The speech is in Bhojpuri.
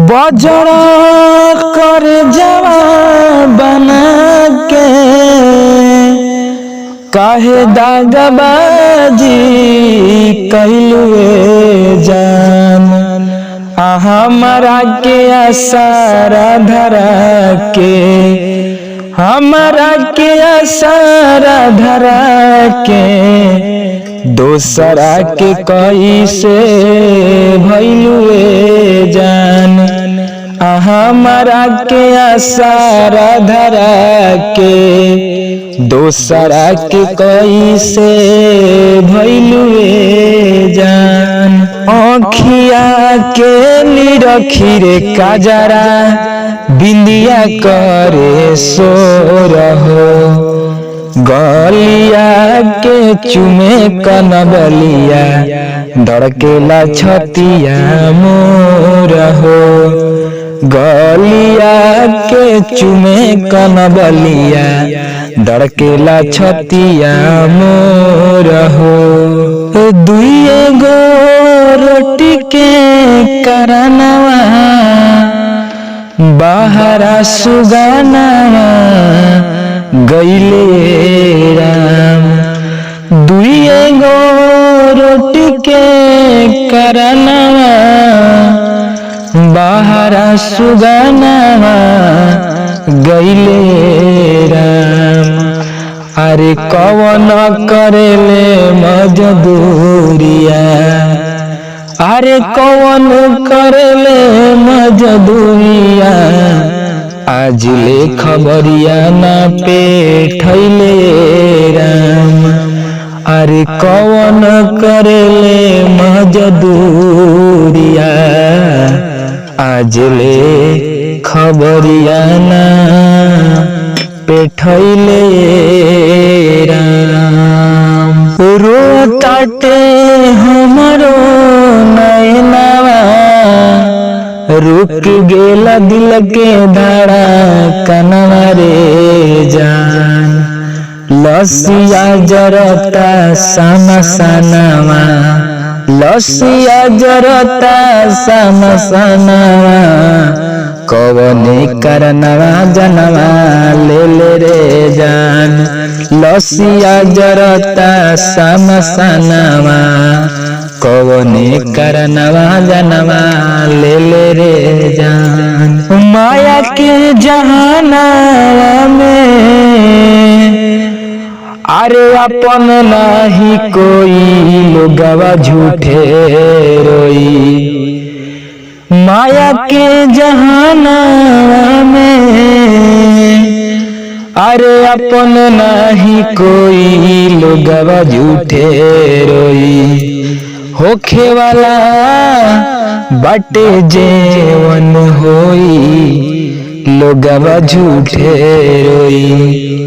बजर कर जवा बना के काहे दागबाजी कैलुए जान हमरा के आसारा धरा के हमरा के आसारा धरा के दोसरा के कैसे भइलुए जान हमरा के आसारा धरा के दोसरा के कैसे भइलुए जान आँखिया के निरखी रे काजरा बिंदिया करे सो रहो गलिया के चुमे कनबलिया धड़केला छतिया मोर हो गलिया के चुमे कनबलिया धड़केला छतिया मोर हो दुइए गो रोटी के करनवा बाहरा सुगानवा गईले राम दुइए गो रोटी के करनवा बाहरा सुगानवा गईले राम अरे कवन करेले मजदूरिया अरे कवन करेले मजदूरिया आज ले खबरिया ना पेठैले राम अरे कवन करेले मजदूरिया आज ले खबरिया ना पेठैले राम रोताटे हमरो नैनवा रुक गेला दिल के धड़कनवा रे जान लसिया जरता सन सनवा लसिया जरता सन सनवा कवने करनवा जनवा ले रे जान लसिया जरता सन सनवा कवने करनवा जनवा ले रे जान माया के जहानावा में अरे अपन नाही कोई लोगवा झूठे रोई माया के जहानावा में अरे अपन नाही कोई लोगवा झूठे रोई होखे वाला बाटे जेवन होई लोगवा झूठे रोई।